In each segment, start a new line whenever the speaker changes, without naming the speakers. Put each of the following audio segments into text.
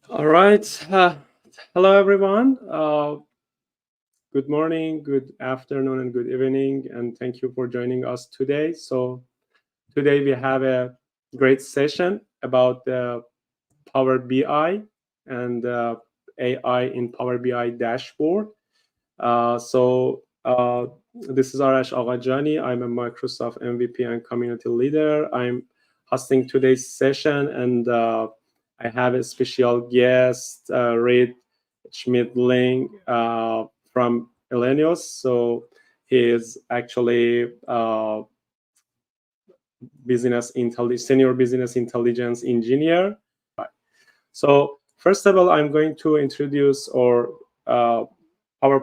All right. Hello, everyone. Good morning, good afternoon, and good evening. And thank you for joining us today. So, today we have a great session about the Power BI and AI in Power BI dashboard. This is Arash Aghajani. I'm a Microsoft MVP and community leader. I'm hosting today's session, and I have a special guest, Reid Schmidling from Illinois. So he is actually senior business intelligence engineer. So first of all, I'm going to introduce our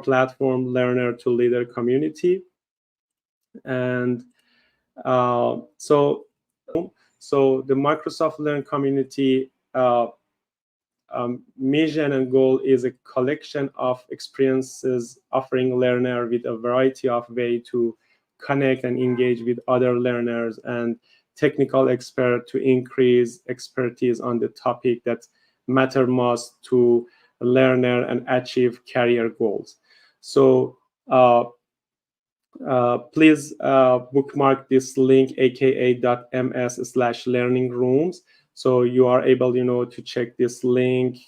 platform learner to leader community, and uh, so so the Microsoft Learn community mission and goal is a collection of experiences offering learner with a variety of way to connect and engage with other learners and technical expert to increase expertise on the topic that matter most to learner and achieve career goals. So please bookmark this link aka.ms/learning rooms, so you are able to check this link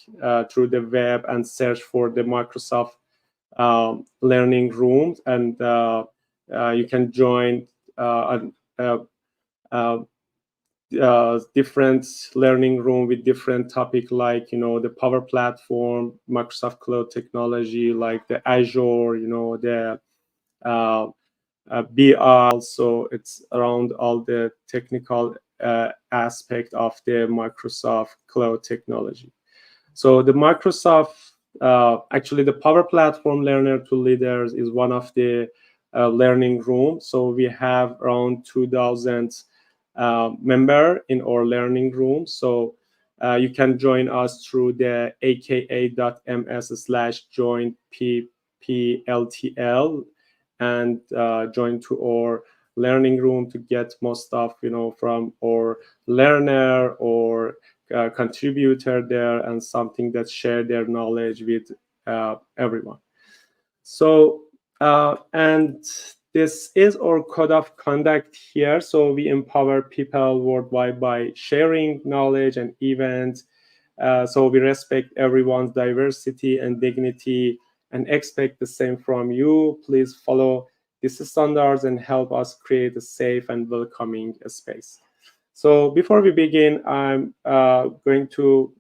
through the web and search for the Microsoft learning rooms, and you can join uh, uh, different learning room with different topic, like the Power Platform, Microsoft Cloud technology, like the Azure, the uh, BI. Also, it's around all the technical aspect of the Microsoft Cloud technology. So the Microsoft, actually the Power Platform Learner to Leaders is one of the learning rooms. So we have around 2,000 member in our learning room. So you can join us through the aka.ms/join PPLTL and join to our learning room to get more stuff from our learner or contributor there, and something that share their knowledge with everyone. So and this is our code of conduct here. So we empower people worldwide by sharing knowledge and events. So we respect everyone's diversity and dignity and expect the same from you. Please follow these standards and help us create a safe and welcoming space. So before we begin, I'm going to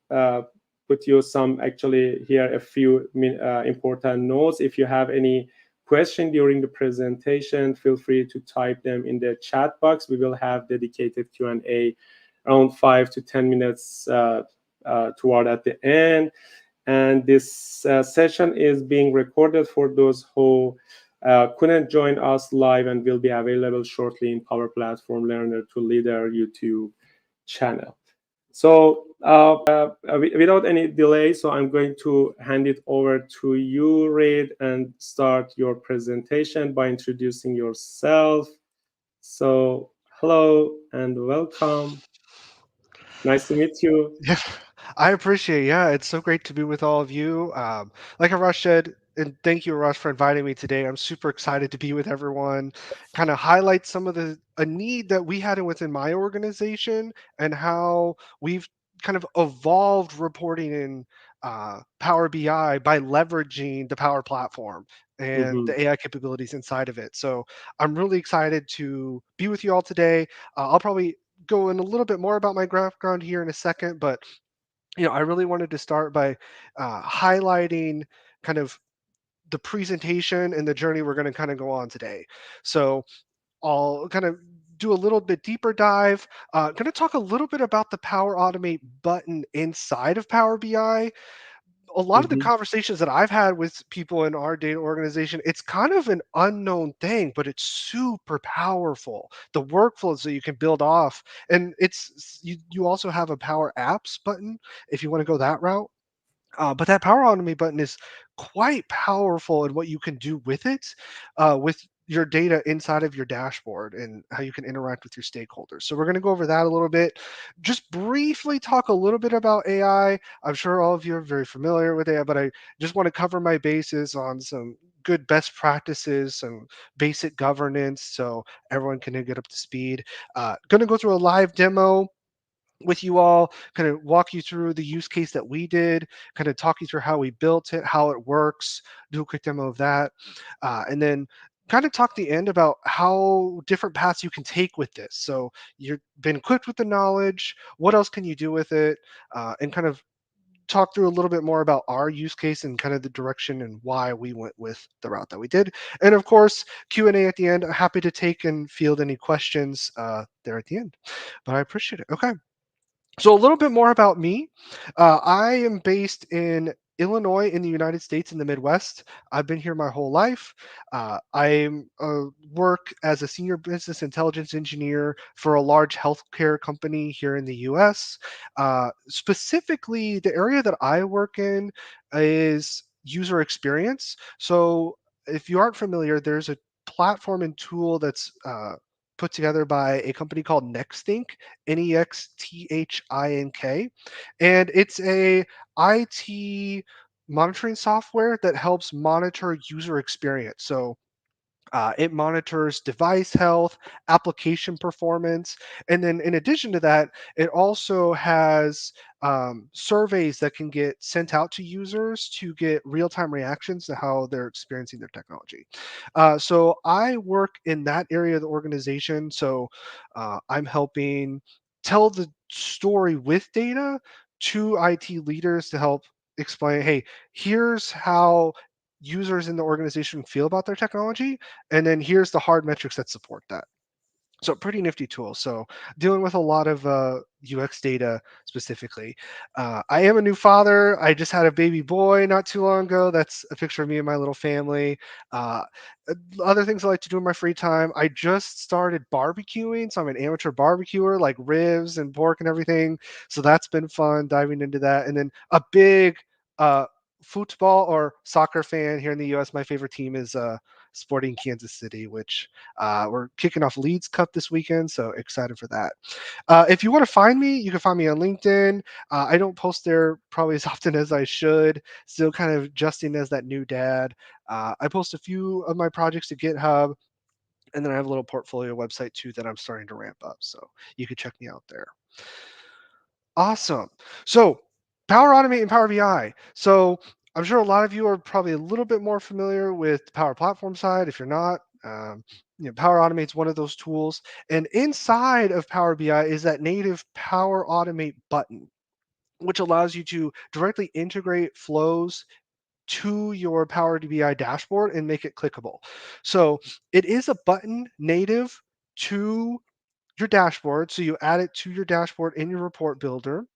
put you some, actually here a few important notes. If you have any question during the presentation, feel free to type them in the chat box. We will have dedicated Q&A around 5 to 10 minutes toward at the end. And this session is being recorded for those who couldn't join us live, and will be available shortly in Power Platform Learner to Leader YouTube channel. So without any delay, so I'm going to hand it over to you, Reid, and start your presentation by introducing yourself. So hello and welcome. Nice to meet you.
Yeah, I appreciate. Yeah, it's so great to be with all of you. Like Arash said, and thank you, Arash, for inviting me today. I'm super excited to be with everyone. Kind of highlight some of the a need that we had within my organization and how we've kind of evolved reporting in Power BI by leveraging the Power Platform and
Mhm.
the AI capabilities inside of it. So I'm really excited to be with you all today. I'll probably go in a little bit more about my background here in a second, but I really wanted to start by highlighting kind of the presentation and the journey we're going to kind of go on today. So I'll kind of do a little bit deeper dive. Going to talk a little bit about the Power Automate button inside of Power BI. A lot of the
Mhm.
conversations that I've had with people in our data organization, it's kind of an unknown thing, but it's super powerful. The workflows that you can build off, and you also have a Power Apps button if you want to go that route. But that Power Automate button is quite powerful in what you can do with it, with your data inside of your dashboard and how you can interact with your stakeholders. So we're going to go over that a little bit. Just briefly talk a little bit about AI. I'm sure all of you are very familiar with AI, but I just want to cover my bases on some good best practices, some basic governance, so everyone can get up to speed. Going to go through a live demo with you all, kind of walk you through the use case that we did, kind of talk you through how we built it, how it works, do a quick demo of that, and then kind of talk the end about how different paths you can take with this. So you've been equipped with the knowledge, what else can you do with it, and kind of talk through a little bit more about our use case and kind of the direction and why we went with the route that we did. And of course, Q&A at the end. Happy to take and field any questions there at the end, but I appreciate it. Okay. So, a little bit more about me. I am based in Illinois in the United States in the Midwest. I've been here my whole life. I work as a senior business intelligence engineer for a large healthcare company here in the US. Specifically, the area that I work in is user experience. So, if you aren't familiar, there's a platform and tool that's put together by a company called Nexthink, Nexthink, and it's a IT monitoring software that helps monitor user experience. So it monitors device health, application performance, and then in addition to that, it also has surveys that can get sent out to users to get real-time reactions to how they're experiencing their technology. So I work in that area of the organization. So I'm helping tell the story with data to IT leaders to help explain, hey, here's how users in the organization feel about their technology, and then here's the hard metrics that support that. So pretty nifty tool. So dealing with a lot of UX data specifically. I am a new father. I just had a baby boy not too long ago. That's a picture of me and my little family. Uh, Other things I like to do in my free time. I just started barbecuing, so I'm an amateur barbecuer, like ribs and pork and everything. So that's been fun diving into that. And then a big uh, football or soccer fan here in the U.S. My favorite team is Sporting Kansas City, which we're kicking off Leeds Cup this weekend, so excited for that. If you want to find me, you can find me on LinkedIn. I don't post there probably as often as I should. Still kind of adjusting as that new dad. I post a few of my projects to GitHub, and then I have a little portfolio website too that I'm starting to ramp up. So you can check me out there. Awesome. So Power Automate and Power BI. So I'm sure a lot of you are probably a little bit more familiar with the Power Platform side. If you're not, Power Automate is one of those tools. And inside of Power BI is that native Power Automate button, which allows you to directly integrate flows to your Power BI dashboard and make it clickable. So it is a button native to your dashboard. So you add it to your dashboard in your report builder.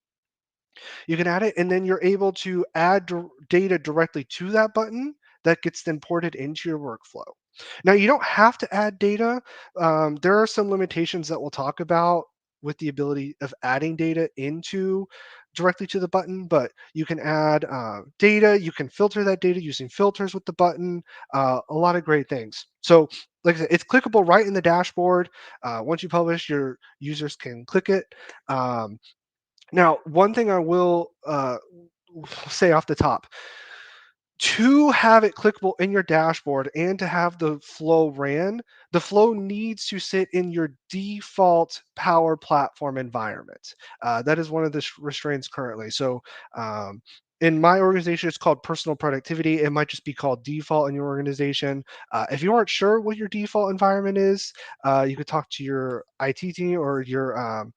You can add it, and then you're able to add data directly to that button that gets then ported into your workflow. Now, you don't have to add data. There are some limitations that we'll talk about with the ability of adding data into directly to the button, but you can add data. You can filter that data using filters with the button. A lot of great things. So, like I said, it's clickable right in the dashboard. Once you publish, your users can click it. Um, Now, one thing I will say off the top, to have it clickable in your dashboard and to have the flow ran, the flow needs to sit in your default Power Platform environment. That is one of the restraints currently. So, in my organization, it's called personal productivity. It might just be called default in your organization. If you aren't sure what your default environment is, you could talk to your IT team or your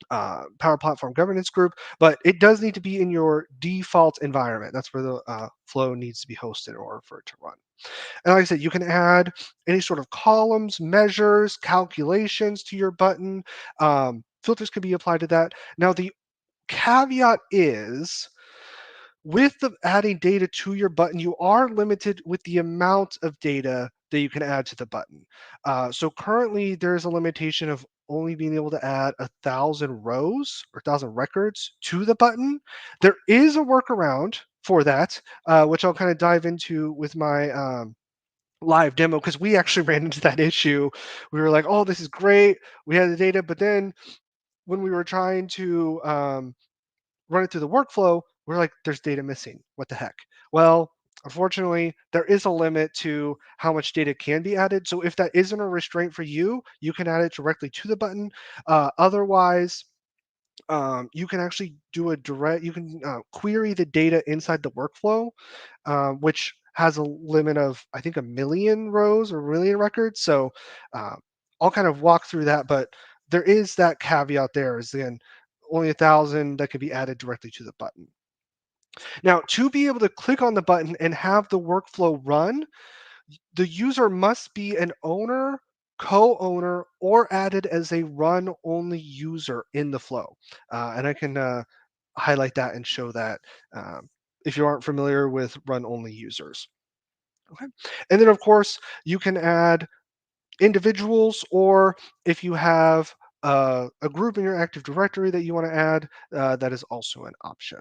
Power Platform Governance Group, but it does need to be in your default environment. That's where the flow needs to be hosted in order for it to run. And like I said, you can add any sort of columns, measures, calculations to your button. Filters can be applied to that. Now, the caveat is with the adding data to your button, you are limited with the amount of data that you can add to the button. So currently, there's a limitation of only being able to add 1,000 rows or 1,000 records to the button. There is a workaround for that, which I'll kind of dive into with my live demo because we actually ran into that issue. We were like, oh, this is great. We had the data, but then when we were trying to run it through the workflow, we're like, there's data missing. What the heck? Well, unfortunately, there is a limit to how much data can be added. So if that isn't a restraint for you, you can add it directly to the button. Otherwise, you can actually do a direct, you can query the data inside the workflow, which has a limit of, I think, 1 million rows or 1 million records. So uh, I'll kind of walk through that, but there is that caveat there is again, only 1,000 that can be added directly to the button. Now, to be able to click on the button and have the workflow run, the user must be an owner, co-owner, or added as a run-only user in the flow. And I can highlight that and show that if you aren't familiar with run-only users. Okay. And then, of course, you can add individuals, or if you have a group in your Active Directory that you want to add, that is also an option.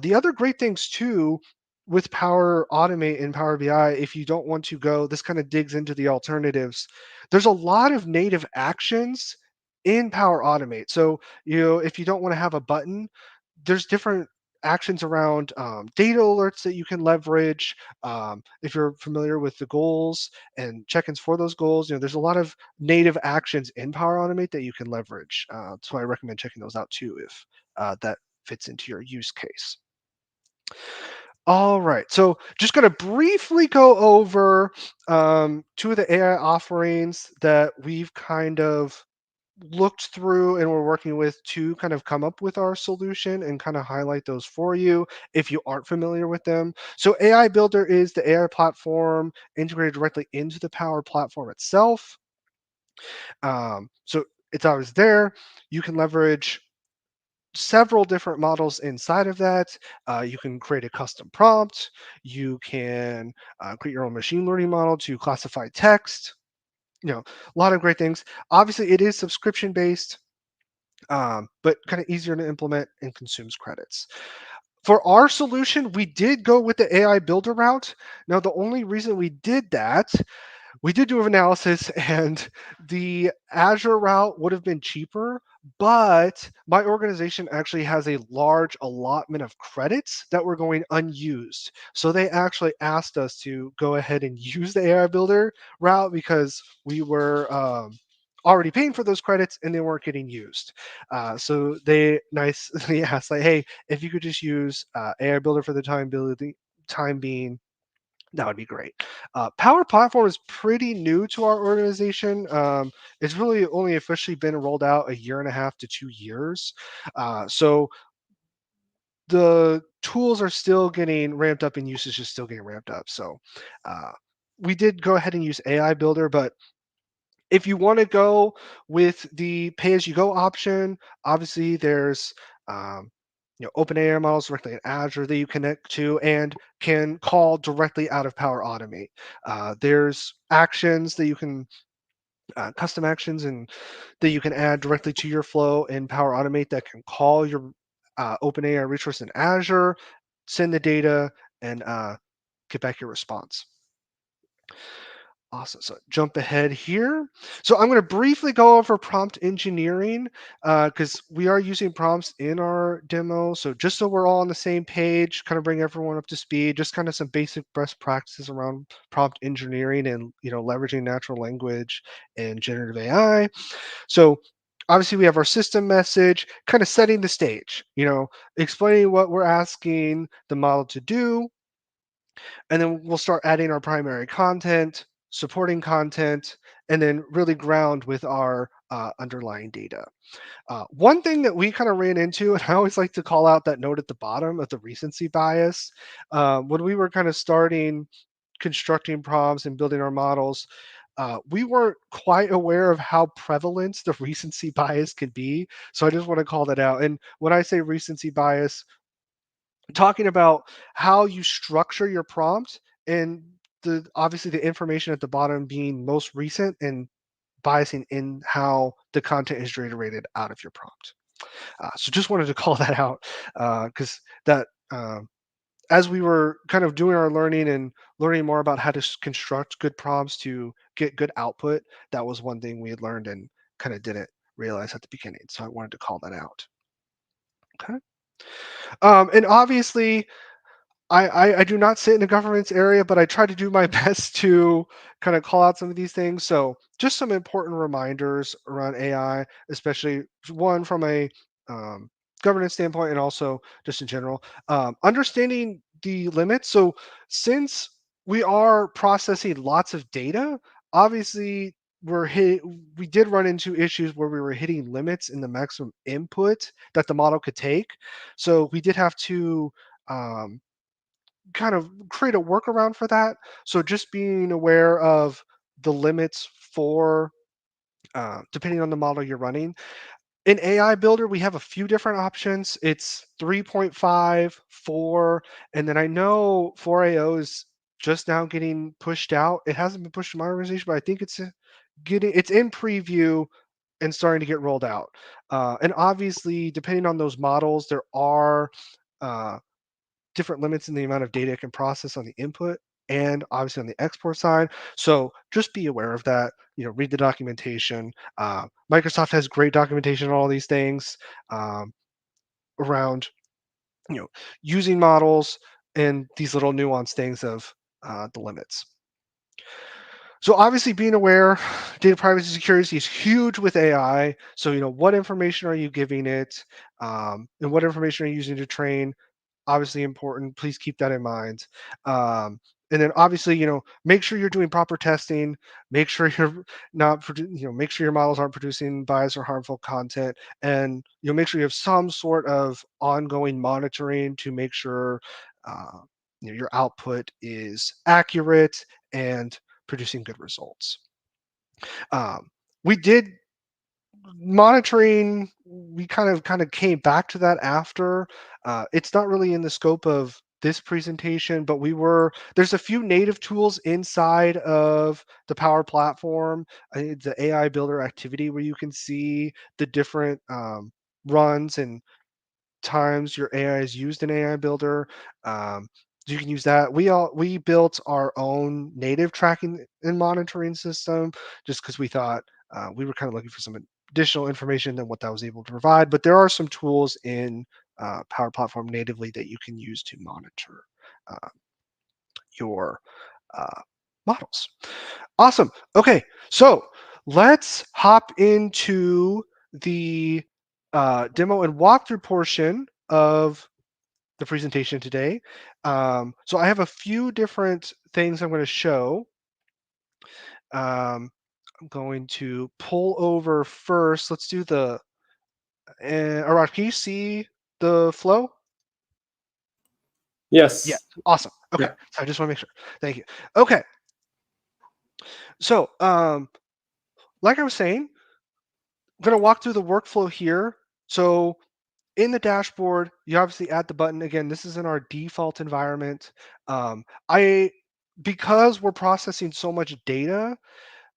The other great things too with Power Automate and Power BI, if you don't want to go, this kind of digs into the alternatives. There's a lot of native actions in Power Automate. So, if you don't want to have a button, there's different actions around data alerts that you can leverage. If you're familiar with the goals and check-ins for those goals, there's a lot of native actions in Power Automate that you can leverage. So I recommend checking those out too if that fits into your use case. All right, so just going to briefly go over two of the AI offerings that we've kind of looked through and we're working with to kind of come up with our solution and kind of highlight those for you if you aren't familiar with them. So AI Builder is the AI platform integrated directly into the Power Platform itself. So it's always there. You can leverage several different models inside of that. You can create a custom prompt. You can create your own machine learning model to classify text. A lot of great things. Obviously, it is subscription based, but kind of easier to implement and consumes credits. For our solution, we did go with the AI builder route. Now, the only reason we did that, we did do an analysis and the Azure route would have been cheaper, but my organization actually has a large allotment of credits that were going unused. So they actually asked us to go ahead and use the AI builder route because we were already paying for those credits and they weren't getting used. So they nicely asked, like, hey, if you could just use AI builder for the time being, that would be great. Power Platform is pretty new to our organization. It's really only officially been rolled out a year and a half to 2 years. So the tools are still getting ramped up and usage is still getting ramped up. So uh, we did go ahead and use AI Builder, but if you want to go with the pay-as-you-go option, obviously there's um, OpenAI models directly in Azure that you connect to and can call directly out of Power Automate. There's actions that you can custom actions and that you can add directly to your flow in Power Automate that can call your OpenAI resource in Azure, send the data, and get back your response. Awesome. So jump ahead here. So I'm going to briefly go over prompt engineering because we are using prompts in our demo. So just so we're all on the same page, kind of bring everyone up to speed, just kind of some basic best practices around prompt engineering and leveraging natural language and generative AI. So obviously we have our system message, kind of setting the stage, explaining what we're asking the model to do, and then we'll start adding our primary content, supporting content, and then really ground with our underlying data. One thing that we kind of ran into, and I always like to call out that note at the bottom of the recency bias, when we were kind of starting constructing prompts and building our models, we weren't quite aware of how prevalent the recency bias could be. So I just want to call that out. And when I say recency bias, talking about how you structure your prompt and the obviously the information at the bottom being most recent and biasing in how the content is generated out of your prompt. So just wanted to call that out because that as we were kind of doing our learning and learning more about how to construct good prompts to get good output, that was one thing we had learned and kind of didn't realize at the beginning. So I wanted to call that out. Okay. And obviously, I do not sit in the governance area, but I try to do my best to kind of call out some of these things. So just some important reminders around AI, especially one from a um, governance standpoint and also just in general. Understanding the limits. So since we are processing lots of data, obviously we did run into issues where we were hitting limits in the maximum input that the model could take. So we did have to um, kind of create a workaround for that. So just being aware of the limits for depending on the model you're running. In AI Builder, we have a few different options. It's 3.5, 4, and then I know 4AO is just now getting pushed out. It hasn't been pushed in my organization, but I think it's in preview and starting to get rolled out. And obviously, depending on those models, there are uh, different limits in the amount of data it can process on the input and obviously on the export side. So just be aware of that. Read the documentation. Microsoft has great documentation on all these things um, around you know using models and these little nuanced things of the limits. So obviously being aware, data privacy security is huge with AI. So what information are you giving it, and what information are you using to train? Obviously important. Please keep that in mind. Um, and then obviously, make sure you're doing proper testing. Make sure you're not, make sure your models aren't producing biased or harmful content, and make sure you have some sort of ongoing monitoring to make sure uh, your output is accurate and producing good results. We did monitoring, we kind of came back to that after. It's not really in the scope of this presentation, but there's a few native tools inside of the Power Platform. The AI Builder activity where you can see the different runs and times your AI is used in AI Builder. Um, you can use that. We built our own native tracking and monitoring system just because we thought we were kind of looking for some additional information than what that was able to provide. But there are some tools in Power Platform natively that you can use to monitor uh, your uh, models. Awesome. Okay, so let's hop into the demo and walkthrough portion of the presentation today. So I have a few different things I'm going to show. I'm going to pull over first. Let's do the. Arad, can you see the flow? Yeah.
Yes.
Awesome. Okay.
Yeah.
So I just want to make sure. Thank you. Okay. So, like I was saying, I'm going to walk through the workflow here. So in the dashboard, you obviously add the button. Again, this is in our default environment. I because we're processing so much data,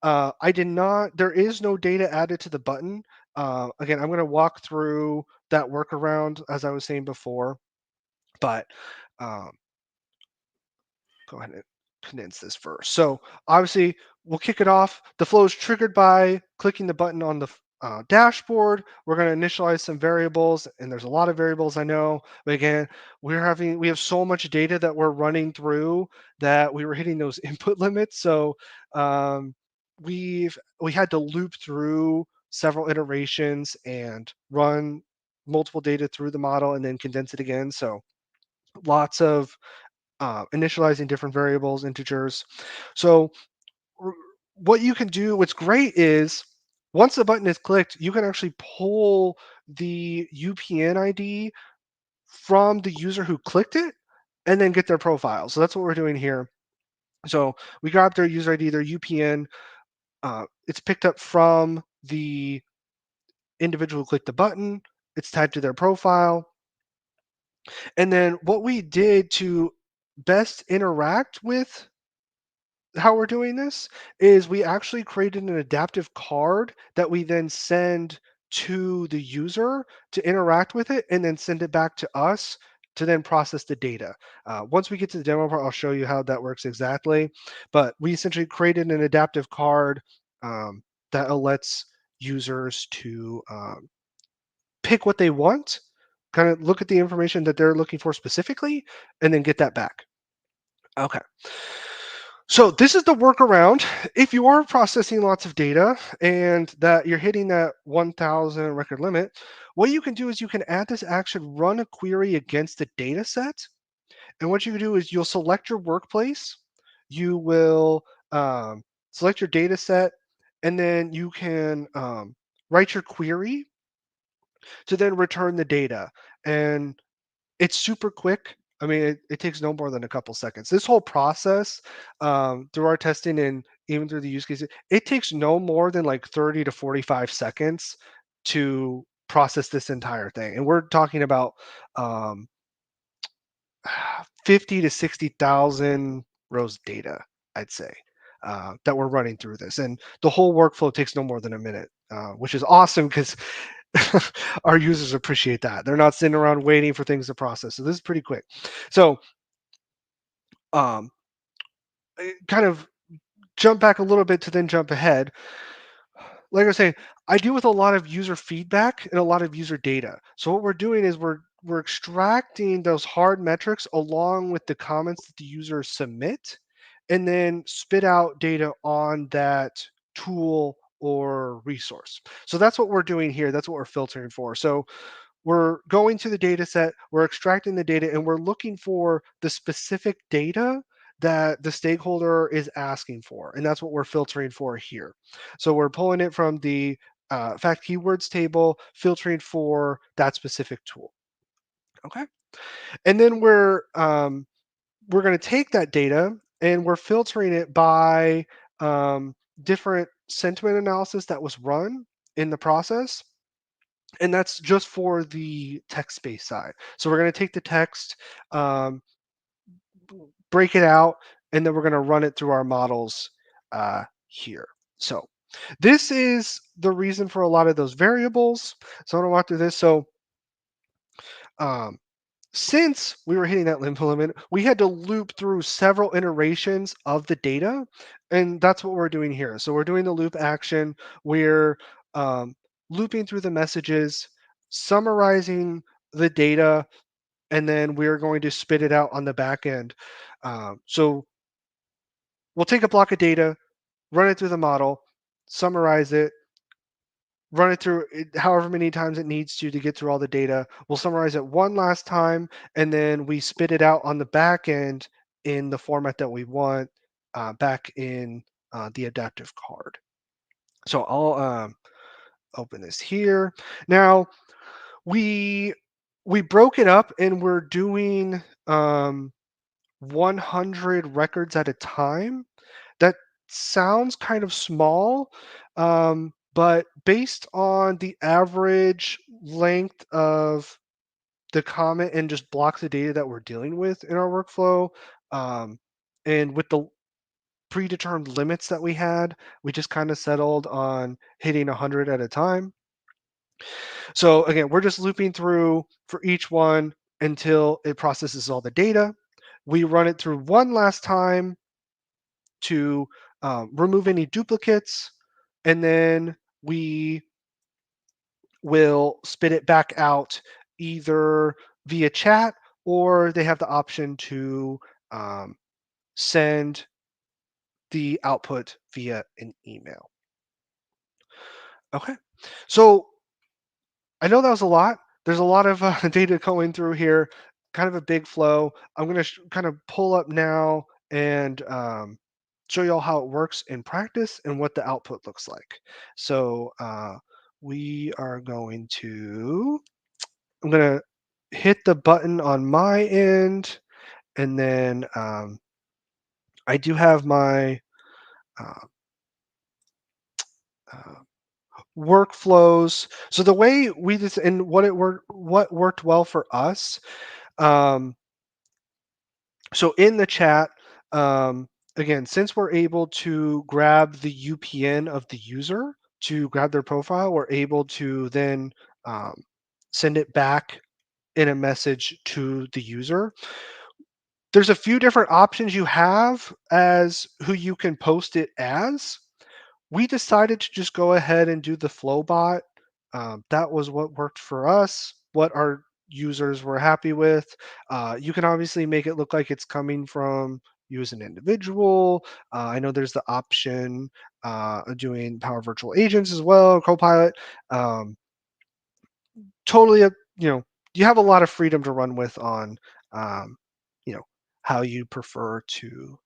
I did not. There is no data added to the button. Again, I'm going to walk through that workaround as I was saying before, but um, go ahead and condense this first. So obviously, we'll kick it off. The flow is triggered by clicking the button on the dashboard. We're going to initialize some variables, and there's a lot of variables I know. But again, we have so much data that we're running through that we were hitting those input limits. So um, we had to loop through several iterations and run multiple data through the model and then condense it again. So lots of initializing different variables, integers. So what you can do, what's great is once the button is clicked, you can actually pull the UPN ID from the user who clicked it and then get their profile. So that's what we're doing here. So we grab their user ID, their UPN. It's picked up from the individual who clicked the button. It's tied to their profile. And then what we did to best interact with how we're doing this is we actually created an adaptive card that we then send to the user to interact with it and then send it back to us to then process the data. Once we get to the demo part, I'll show you how that works exactly. But we essentially created an adaptive card um, that lets users to pick what they want, kind of look at the information that they're looking for specifically, and then get that back. Okay. So this is the workaround. If you are processing lots of data and that you're hitting that 1,000 record limit, what you can do is you can add this action, run a query against the data set. And what you can do is you'll select your workplace, you will select your data set, and then you can write your query to then return the data. And it's super quick. I mean, it takes no more than a couple seconds. This whole process, through our testing and even through the use cases, it takes no more than like 30 to 45 seconds to process this entire thing. And we're talking about um, 50 to 60,000 rows of data, I'd say, that we're running through this. And the whole workflow takes no more than a minute, which is awesome because our users appreciate that. They're not sitting around waiting for things to process. So this is pretty quick. So um, kind of jump back a little bit to then jump ahead. Like I was saying, I deal with a lot of user feedback and a lot of user data. So what we're doing is we're extracting those hard metrics along with the comments that the users submit, and then spit out data on that tool or resource. So that's what we're doing here. That's what we're filtering for. So we're going to the data set, we're extracting the data, and we're looking for the specific data that the stakeholder is asking for. And that's what we're filtering for here. So we're pulling it from the fact keywords table, filtering for that specific tool. Okay. And then we're going to take that data and we're filtering it by different sentiment analysis that was run in the process, and that's just for the text-based side. So we're going to take the text, um, break it out, and then we're going to run it through our models here. So this is the reason for a lot of those variables. So I'm going to walk through this. So um, since we were hitting that limit, we had to loop through several iterations of the data, and that's what we're doing here. So we're doing the loop action. We're um, looping through the messages, summarizing the data, and then we're going to spit it out on the back end. So we'll take a block of data, run it through the model, summarize it, run it through however many times it needs to get through all the data. We'll summarize it one last time, and then we spit it out on the back end in the format that we want back in the adaptive card. So I'll open this here. Now we broke it up and we're doing 100 records at a time. That sounds kind of small, but based on the average length of the comment and just blocks of data that we're dealing with in our workflow, um, and with the predetermined limits that we had, we just kind of settled on hitting 100 at a time. So again, we're just looping through for each one until it processes all the data. We run it through one last time to remove any duplicates, and then we will spit it back out either via chat, or they have the option to um, send the output via an email. Okay, so I know that was a lot. There's a lot of data going through here, kind of a big flow. I'm going to kind of pull up now and show you all how it works in practice and what the output looks like. So we are going to, I'm going to hit the button on my end, and then I do have my uh, uh, workflows. So the way we just, and what worked well for us. Um, so in the chat, again, since we're able to grab the UPN of the user to grab their profile, we're able to then um, send it back in a message to the user. There's a few different options you have as who you can post it as. We decided to just go ahead and do the flow bot. That was what worked for us, what our users were happy with. You can obviously make it look like it's coming from you as an individual. I know there's the option of doing Power Virtual Agents as well, Copilot. Um, totally, you know, you have a lot of freedom to run with on, um, you know, how you prefer to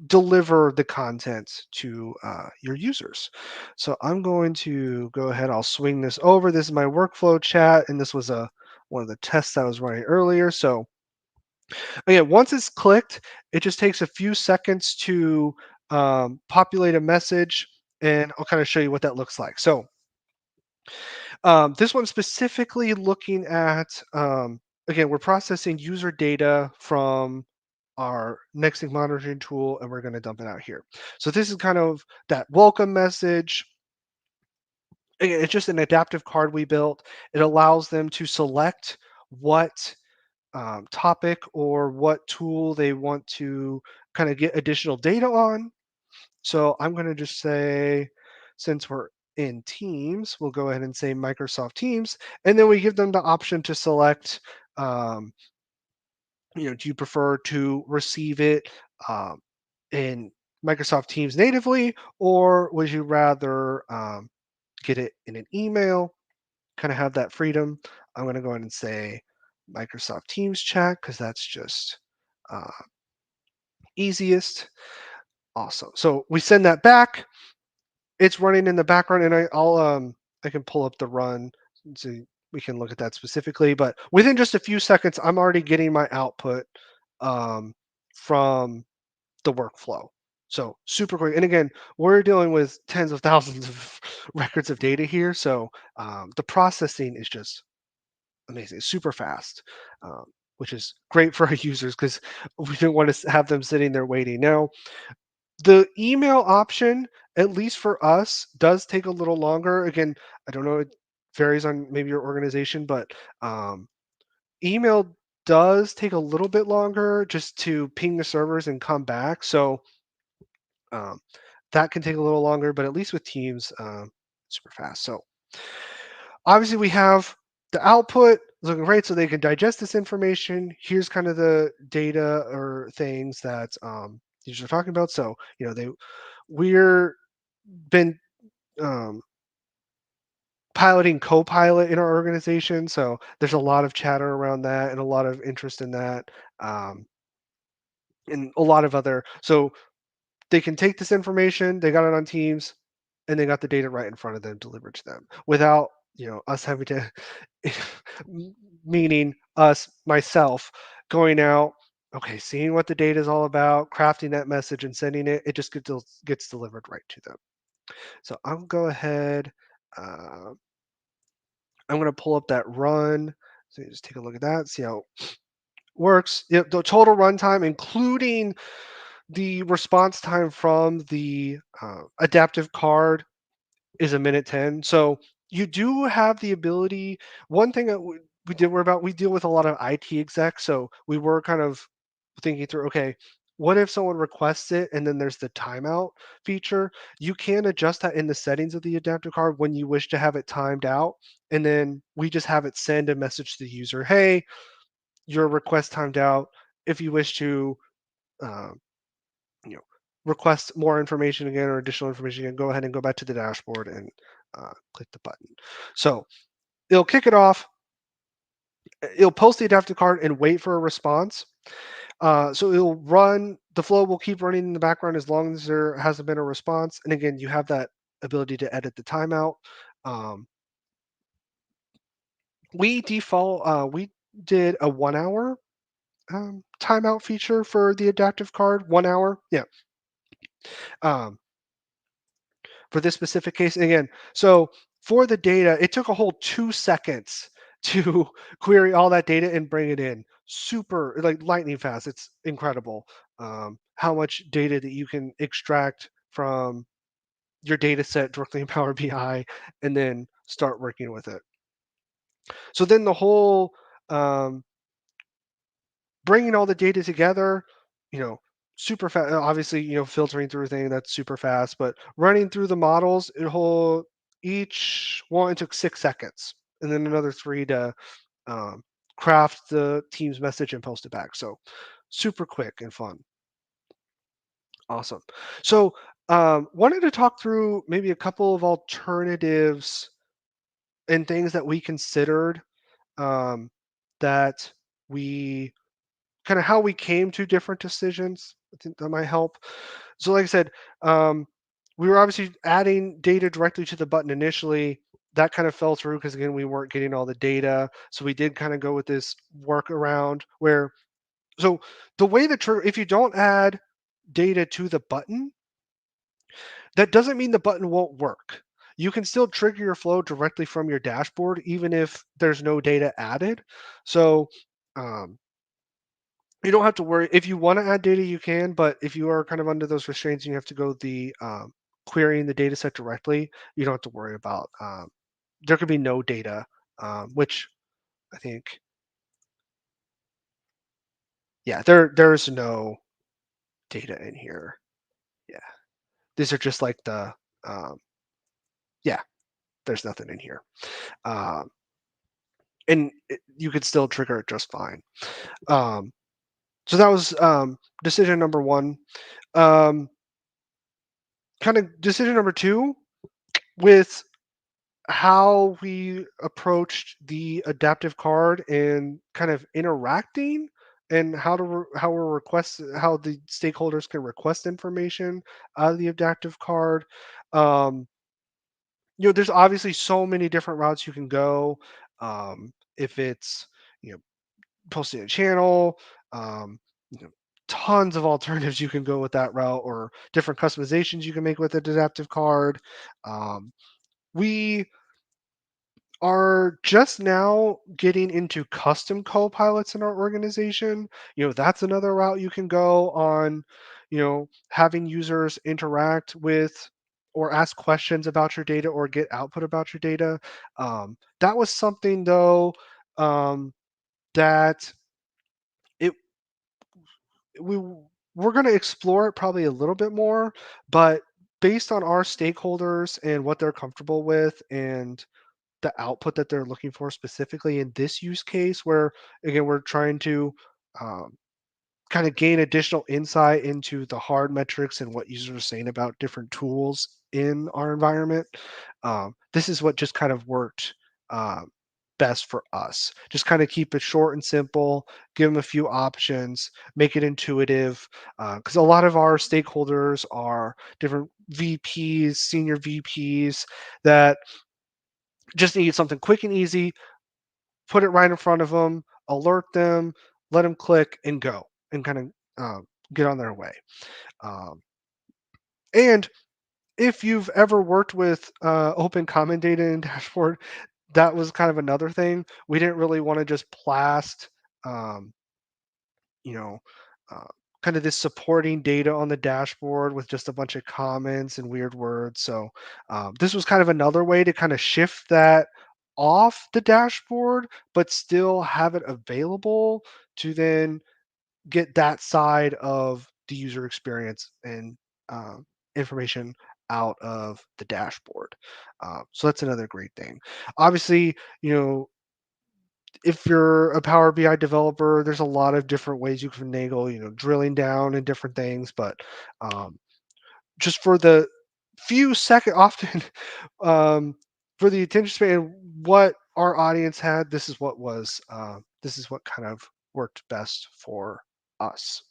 deliver the content to your users. So I'm going to go ahead. I'll swing this over. This is my workflow chat, and this was a one of the tests I was running earlier. So again, once it's clicked, it just takes a few seconds to populate a message, and I'll kind of show you what that looks like. So this one's specifically looking at again, we're processing user data from our Nextink monitoring tool, and we're going to dump it out here. So this is kind of that welcome message. Again, it's just an adaptive card we built. It allows them to select what topic or what tool they want to kind of get additional data on. So I'm going to just say, since we're in Teams, we'll go ahead and say Microsoft Teams, and then we give them the option to select um, do you prefer to receive it um, in Microsoft Teams natively, or would you rather get it in an email? Kind of have that freedom. I'm going to go ahead and say Microsoft Teams chat because that's just uh, easiest. Awesome. So we send that back. It's running in the background, and I can pull up the run so we can look at that specifically. But within just a few seconds, I'm already getting my output um, from the workflow. So super quick. And again, we're dealing with tens of thousands of records of data here. So the processing is just amazing, it's super fast, um, which is great for our users because we don't want to have them sitting there waiting. Now, the email option, at least for us, does take a little longer. Again, I don't know, it varies on maybe your organization, but um, email does take a little bit longer just to ping the servers and come back. So um, that can take a little longer, but at least with Teams, super fast. So obviously we have the output looking great, so they can digest this information. Here's kind of the data or things that users are talking about. So we're been um, piloting Copilot in our organization, so there's a lot of chatter around that and a lot of interest in that, um, and a lot of other. So they can take this information, they got it on Teams, and they got the data right in front of them delivered to them without us having to, meaning us, myself, going out, okay, seeing what the data is all about, crafting that message and sending it. It just gets delivered right to them. So I'll go ahead. Uh, I'm going to pull up that run. So you just take a look at that, see how it works. The total runtime, including the response time from the adaptive card, is a minute 10. So you do have the ability. One thing that we deal with a lot of IT execs, so we were kind of thinking through, okay, what if someone requests it and then there's the timeout feature? You can adjust that in the settings of the adaptive card when you wish to have it timed out, and then we just have it send a message to the user, hey, your request timed out. If you wish to uh, you know, request more information again or additional information again, go ahead and go back to the dashboard and click the button. So it'll kick it off. It'll post the adaptive card and wait for a response. So it'll run, the flow will keep running in the background as long as there hasn't been a response. And again, you have that ability to edit the timeout. Um, we did a 1 hour timeout feature for the adaptive card. 1 hour. Yeah. Um, for this specific case. And again, so for the data, it took a whole 2 seconds to query all that data and bring it in. Super, like lightning fast. It's incredible how much data that you can extract from your data set directly in Power BI and then start working with it. So then the whole um, bringing all the data together, you know, super fast. Obviously, filtering through thing that's super fast, but running through the models, each one took 6 seconds, and then another three to um, craft the team's message and post it back. So super quick and fun. Awesome. So wanted to talk through maybe a couple of alternatives and things that we considered um, that we kind of how we came to different decisions. I think that might help. So, like I said, we were obviously adding data directly to the button initially. That kind of fell through because again, we weren't getting all the data. So we did kind of go with this workaround where so the way that if you don't add data to the button, that doesn't mean the button won't work. You can still trigger your flow directly from your dashboard, even if there's no data added. So um, you don't have to worry. If you want to add data, you can, but if you are kind of under those restraints and you have to go the querying the data set directly, you don't have to worry about. There could be no data, which I think, yeah, there's no data in here. Yeah, these are just like the, um, yeah, there's nothing in here, um, and you could still trigger it just fine. Um, so that was decision number one. Um, kind of decision number two with how we approached the adaptive card and kind of interacting and how we're how the stakeholders can request information out of the adaptive card. um, there's obviously so many different routes you can go. If it's you know posting a channel, um, you know, tons of alternatives you can go with that route, or different customizations you can make with the adaptive card. um, we are just now getting into custom co-pilots in our organization. That's another route you can go on, having users interact with or ask questions about your data or get output about your data. That was something though, um, that it we we're going to explore it probably a little bit more, but based on our stakeholders and what they're comfortable with and the output that they're looking for specifically in this use case, where again we're trying to um, kind of gain additional insight into the hard metrics and what users are saying about different tools in our environment. This is what just kind of worked um, best for us. Just kind of keep it short and simple, give them a few options, make it intuitive, because a lot of our stakeholders are different VPs, senior VPs that just need something quick and easy, put it right in front of them, alert them, let them click and go and kind of get on their way. Um, and if you've ever worked with open common data in dashboard, that was kind of another thing. We didn't really want to just blast, um, you know, uh, kind of this supporting data on the dashboard with just a bunch of comments and weird words. So this was kind of another way to kind of shift that off the dashboard, but still have it available to then get that side of the user experience and information out of the dashboard. So that's another great thing. Obviously, if you're a Power BI developer, there's a lot of different ways you can finagle, drilling down in different things. But um, just for the few second, often um, for the attention span, what our audience had, this is what kind of worked best for us.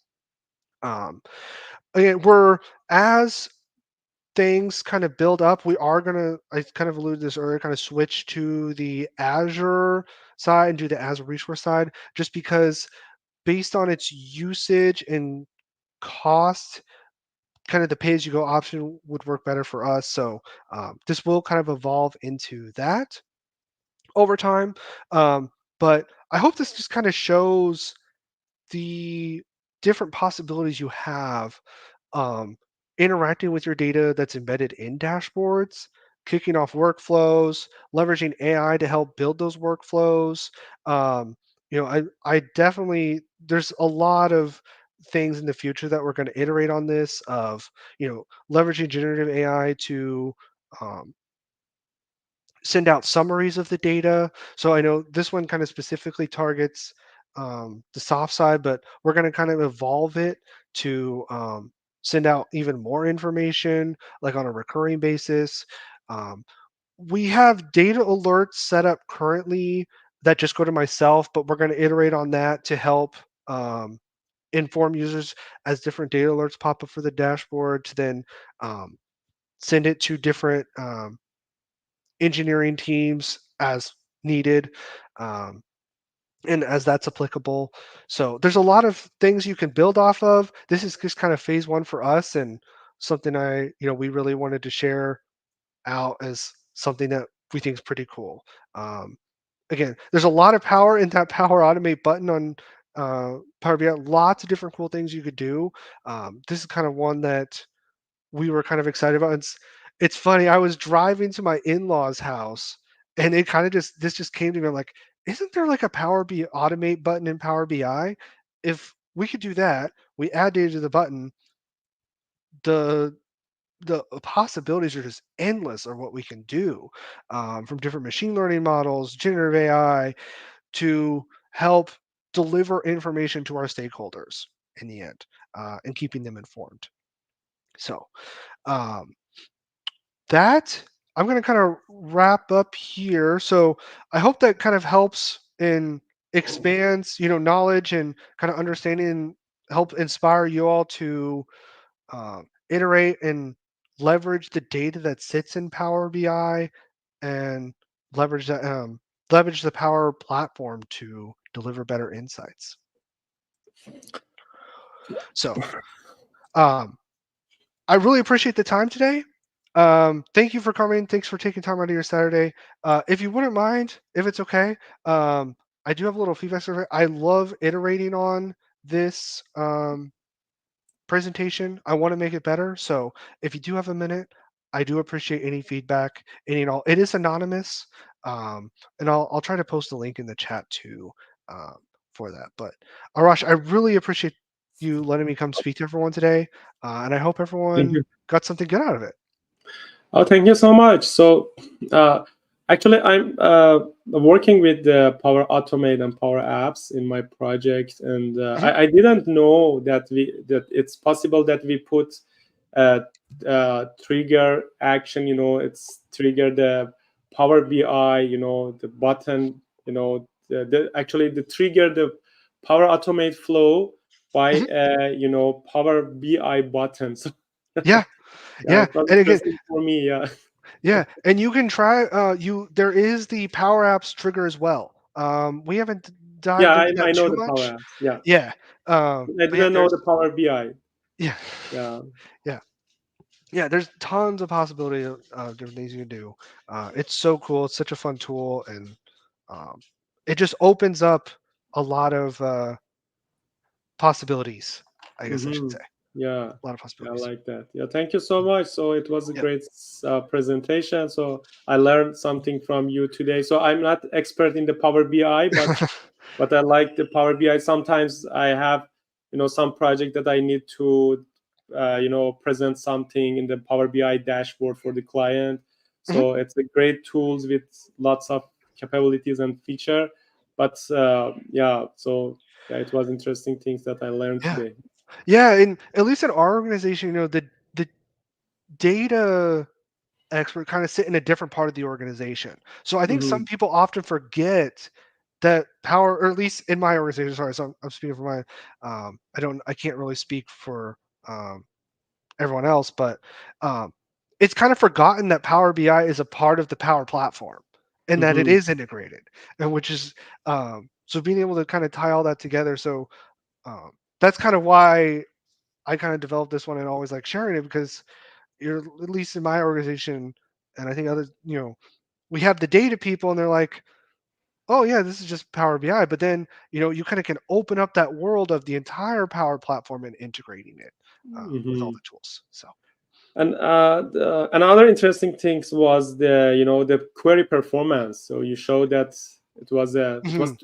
Um, Again, we're as things kind of build up, we are gonna, I kind of alluded to this earlier, kind of switch to the Azure side and do the Azure resource side, just because based on its usage and cost, kind of the pay as you go option would work better for us. So this will kind of evolve into that over time. Um, but I hope this just kind of shows the different possibilities you have um, interacting with your data that's embedded in dashboards. kicking off workflows, leveraging AI to help build those workflows. Um, I definitely there's a lot of things in the future that we're going to iterate on this of leveraging generative AI to um, send out summaries of the data. So I know this one kind of specifically targets the soft side, but we're going to kind of evolve it to send out even more information, like on a recurring basis. Um, we have data alerts set up currently that just go to myself, but we're going to iterate on that to help um, inform users as different data alerts pop up for the dashboard to then um, send it to different engineering teams as needed, um, and as that's applicable. So there's a lot of things you can build off of. This is just kind of phase one for us, and something we really wanted to share out as something that we think is pretty cool. Um, Again, there's a lot of power in that Power Automate button on Power BI. Lots of different cool things you could do. This is kind of one that we were kind of excited about. It's funny. I was driving to my in-laws' house, and it kind of just came to me. I'm like, isn't there like a Power BI Automate button in Power BI? If we could do that, we add data to the button. The the possibilities are just endless of what we can do, from different machine learning models, generative AI, to help deliver information to our stakeholders in the end, and keeping them informed. So um, that I'm going to kind of wrap up here. So I hope that kind of helps and expands, knowledge and kind of understanding, and help inspire you all to iterate and leverage the data that sits in Power BI, and leverage that leverage the Power Platform to deliver better insights. So um, I really appreciate the time today. Thank you for coming. Thanks for taking time out of your Saturday. If you wouldn't mind, if it's okay, I do have a little feedback survey. I love iterating on this presentation. I want to make it better. So if you do have a minute, I do appreciate any feedback, any and all. It is anonymous, um, and I'll try to post a link in the chat too, um, for that. But Arash, I really appreciate you letting me come speak to everyone today, and I hope
Thank
everyone
you.
got something good out of it.
Oh, thank you so much. So, actually, I'm working with the Power Automate and Power Apps in my project, and
Mhm,
I didn't know that it's possible that we put uh, trigger action. It's trigger the Power BI. The button. Actually the trigger the Power Automate flow by
mhm.
Power BI button. So
Yeah,
yeah,
yeah,
it was
and again,
interesting for me. Yeah.
yeah, and you can try. There is the Power Apps trigger as well. We haven't
Yeah,
dived into
I
that
know
too
the Power
much.
Apps. Yeah,
Yeah,
I
but yeah,
didn't know
there's
the Power BI.
yeah,
Yeah.
yeah. Yeah, there's tons of possibility of different things you can do. It's so cool. It's such a fun tool, and um, it just opens up a lot of possibilities. I guess I should
Mm-hmm.
say
Yeah.
a lot of
Yeah, I
possibilities.
like that. Yeah, thank you so much. So it was a
Yeah.
great presentation. So I learned something from you today. So I'm not expert in the Power BI, but I like the Power BI. Sometimes I have, some project that I need to, present something in the Power BI dashboard for the client.
Mhm.
So it's a great tools with lots of capabilities and feature. But yeah, so yeah, it was interesting things that I learned
Yeah,
today.
yeah, and at least in our organization, the data expert kind of sit in a different part of the organization. So I think
Mm-hmm.
some people often forget that power, or at least in my organization. Sorry, so I'm speaking for my. I can't really speak for um, everyone else, but um, it's kind of forgotten that Power BI is a part of the Power Platform, and that it
Mm-hmm.
is integrated, and which is so being able to kind of tie all that together. So um, that's kind of why I kind of developed this one and always like sharing it, because you're at least in my organization, and I think others, we have the data people, and they're like, oh yeah, this is just Power BI, but then you kind of can open up that world of the entire Power Platform and integrating it with all
Mm-hmm.
the tools. So
And another interesting things was the the query performance. So you showed that it
Mhm.
was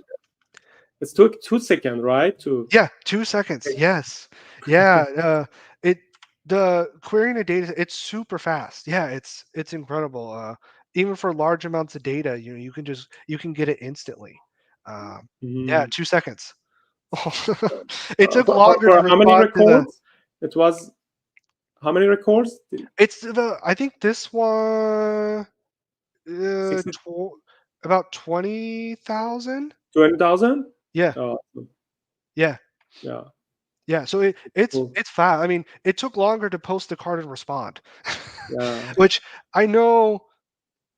it took 2 seconds, right? To
Yeah, 2 seconds, yes. Yeah, it the querying a data, it's super fast. Yeah, it's incredible, even for large amounts of data, you can get it instantly. Um, yeah,
Mhm.
2 seconds. It took longer to
For how many
respond to the
records? It was how many records?
it's the I think this one,
60,
about 20,000?
20,000?
Yeah,
Oh,
yeah.
yeah,
Yeah, so
cool.
it's fast. I mean, it took longer to post the card and respond,
Yeah.
which I know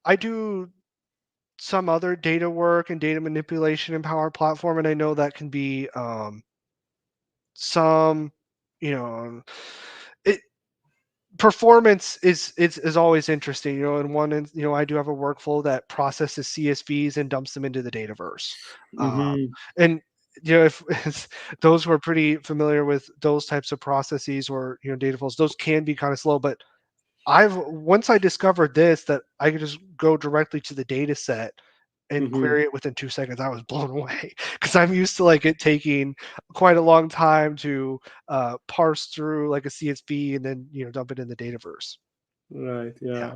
I do some other data work and data manipulation in Power Platform, and I know that can be some, you know, it performance is always interesting. And I do have a workflow that processes CSVs and dumps them into the Dataverse,
Hmm.
and if those who are pretty familiar with those types of processes or data flows, those can be kind of slow. But I've once I discovered this, that I could just go directly to the data set and
Hmm.
query it within 2 seconds. I was blown away because I'm used to like it taking quite a long time to parse through like a CSV and then dump it in the Dataverse.
Right.
Yeah.
Yeah.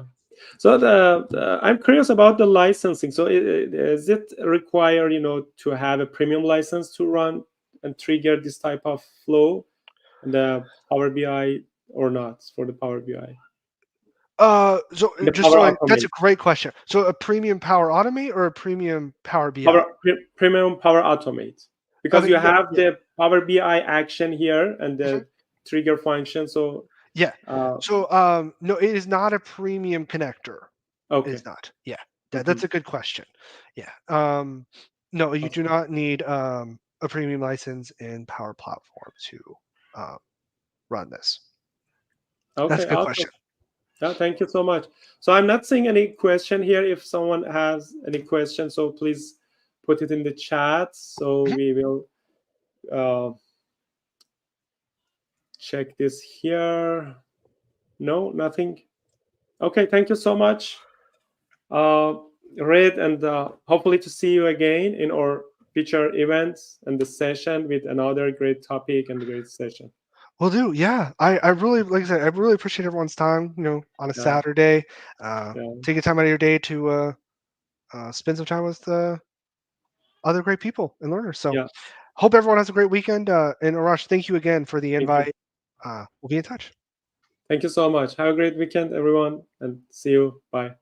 So I'm curious about the licensing. So does it require to have a premium license to run and trigger this type of flow in the Power BI or not for the Power BI?
So
The
just
Power
so that's a
Automate,
great question. So a premium Power Automate or a premium Power BI?
Premium Power Automate, because
Okay,
you
yeah,
have
yeah.
the Power BI action here and
Mhm.
the trigger function. So
Yeah.
uh,
So, no, it is not a premium connector. It is
okay.
not. Yeah. That's
Hmm.
a good question. Yeah. No, you do
Awesome.
not need a premium license in Power Platform to um, run this. That's a
Okay.
good
Awesome.
question.
Yeah, thank you so much. So I'm not seeing any question here. If someone has any question, so please put it in the chat. So
Mhm.
we will uh, check this here. No, nothing. Okay, thank you so much, uh, Reid, and hopefully to see you again in our future events and the session with another great topic and great session.
Will do. Yeah. I really, like I said, I really appreciate everyone's time, on a
Yeah,
Saturday.
yeah,
Taking time out of your day to spend some time with other great people and learners. So,
yeah.
hope everyone has a great weekend. And Arash, thank you again for the
Thank you.
invite. We'll be in touch.
Thank you so much. Have a great weekend, everyone, and see you. Bye.